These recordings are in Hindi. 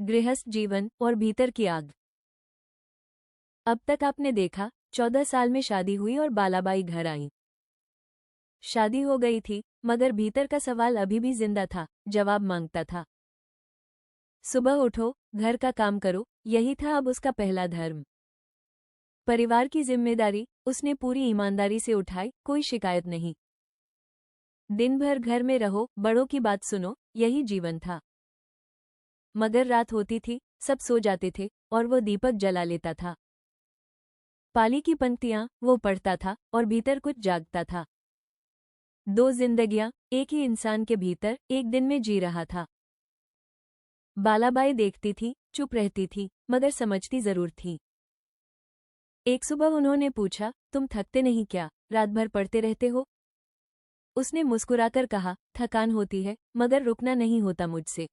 गृहस्थ जीवन और भीतर की आग। अब तक आपने देखा 14 साल में शादी हुई और बालाबाई घर आई। शादी हो गई थी, मगर भीतर का सवाल अभी भी जिंदा था, जवाब मांगता था। सुबह उठो, घर का काम करो, यही था अब उसका पहला धर्म। परिवार की जिम्मेदारी उसने पूरी ईमानदारी से उठाई, कोई शिकायत नहीं। दिन भर घर में रहो, बड़ों की बात सुनो, यही जीवन था। मगर रात होती थी, सब सो जाते थे और वो दीपक जला लेता था। पाली की पंक्तियां वो पढ़ता था और भीतर कुछ जागता था। दो जिंदगियां एक ही इंसान के भीतर एक दिन में जी रहा था। बालाबाई देखती थी, चुप रहती थी, मगर समझती जरूर थी। एक सुबह उन्होंने पूछा, तुम थकते नहीं क्या, रात भर पढ़ते रहते हो? उसने मुस्कुराकर कहा, थकान होती है, मगर रुकना नहीं होता मुझसे।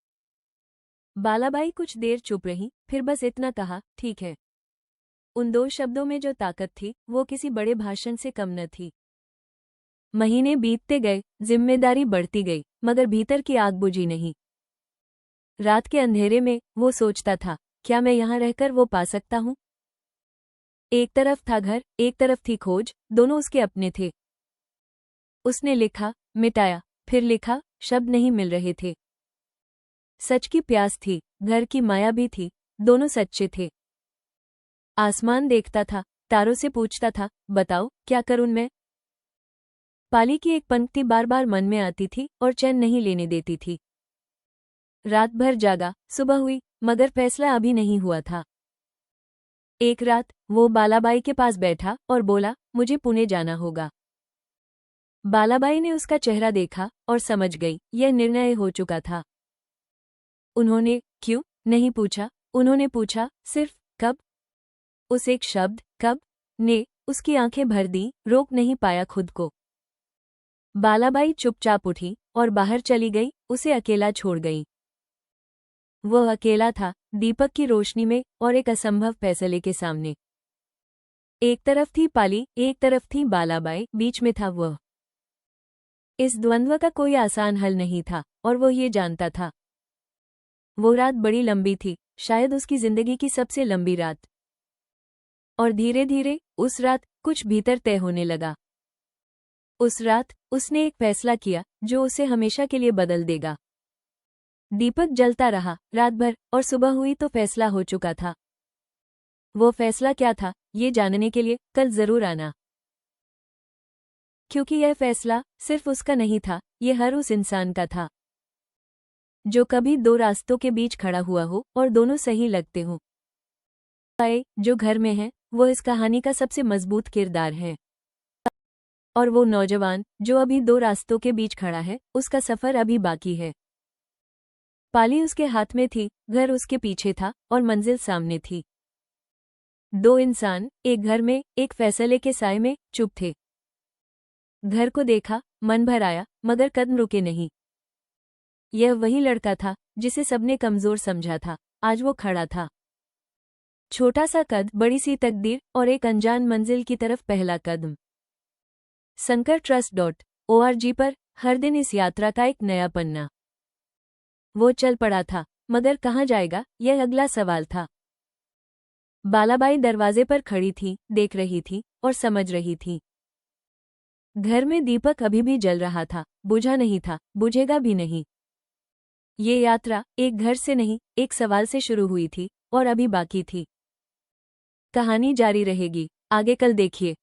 बालाबाई कुछ देर चुप रही, फिर बस इतना कहा, ठीक है। उन दो शब्दों में जो ताकत थी, वो किसी बड़े भाषण से कम न थी। महीने बीतते गए, जिम्मेदारी बढ़ती गई, मगर भीतर की आग बुझी नहीं। रात के अंधेरे में वो सोचता था, क्या मैं यहाँ रहकर वो पा सकता हूँ? एक तरफ था घर, एक तरफ थी खोज, दोनों उसके अपने थे। उसने लिखा, मिटाया, फिर लिखा, शब्द नहीं मिल रहे थे। सच की प्यास थी, घर की माया भी थी, दोनों सच्चे थे। आसमान देखता था, तारों से पूछता था, बताओ क्या करूं मैं? पाली की एक पंक्ति बार बार मन में आती थी और चैन नहीं लेने देती थी। रात भर जागा, सुबह हुई, मगर फैसला अभी नहीं हुआ था। एक रात वो बालाबाई के पास बैठा और बोला, मुझे पुणे जाना होगा। बालाबाई ने उसका चेहरा देखा और समझ गई, यह निर्णय हो चुका था। उन्होंने क्यों नहीं पूछा, उन्होंने पूछा, सिर्फ कब? उस एक शब्द कब ने उसकी आंखें भर दी, रोक नहीं पाया खुद को। बालाबाई चुपचाप उठी और बाहर चली गई, उसे अकेला छोड़ गई। वह अकेला था, दीपक की रोशनी में और एक असंभव फैसले के सामने। एक तरफ थी पाली, एक तरफ थी बालाबाई, बीच में था वह। इस द्वंद्व का कोई आसान हल नहीं था और वो ये जानता था। वो रात बड़ी लंबी थी, शायद उसकी जिंदगी की सबसे लंबी रात। और धीरे धीरे उस रात कुछ भीतर तय होने लगा। उस रात उसने एक फैसला किया जो उसे हमेशा के लिए बदल देगा। दीपक जलता रहा रात भर और सुबह हुई तो फैसला हो चुका था। वो फैसला क्या था, ये जानने के लिए कल जरूर आना। क्योंकि यह फैसला सिर्फ उसका नहीं था, ये हर उस इंसान का था जो कभी दो रास्तों के बीच खड़ा हुआ हो और दोनों सही लगते हों। जो घर में है, वो इस कहानी का सबसे मजबूत किरदार है। और वो नौजवान जो अभी दो रास्तों के बीच खड़ा है, उसका सफर अभी बाकी है। पाली उसके हाथ में थी, घर उसके पीछे था और मंजिल सामने थी। दो इंसान, एक घर में, एक फैसले के साए में, चुप थे। घर को देखा, मन भर आया, मगर कदम रुके नहीं। यह वही लड़का था जिसे सबने कमजोर समझा था, आज वो खड़ा था। छोटा सा कद, बड़ी सी तकदीर और एक अनजान मंजिल की तरफ पहला कदम। sankartrust.org पर हर दिन इस यात्रा का एक नया पन्ना। वो चल पड़ा था, मगर कहाँ जाएगा, यह अगला सवाल था। बालाबाई दरवाजे पर खड़ी थी, देख रही थी और समझ रही थी। घर में दीपक अभी भी जल रहा था, बुझा नहीं था, बुझेगा भी नहीं। ये यात्रा एक घर से नहीं, एक सवाल से शुरू हुई थी और अभी बाकी थी। कहानी जारी रहेगी, आगे कल देखिए।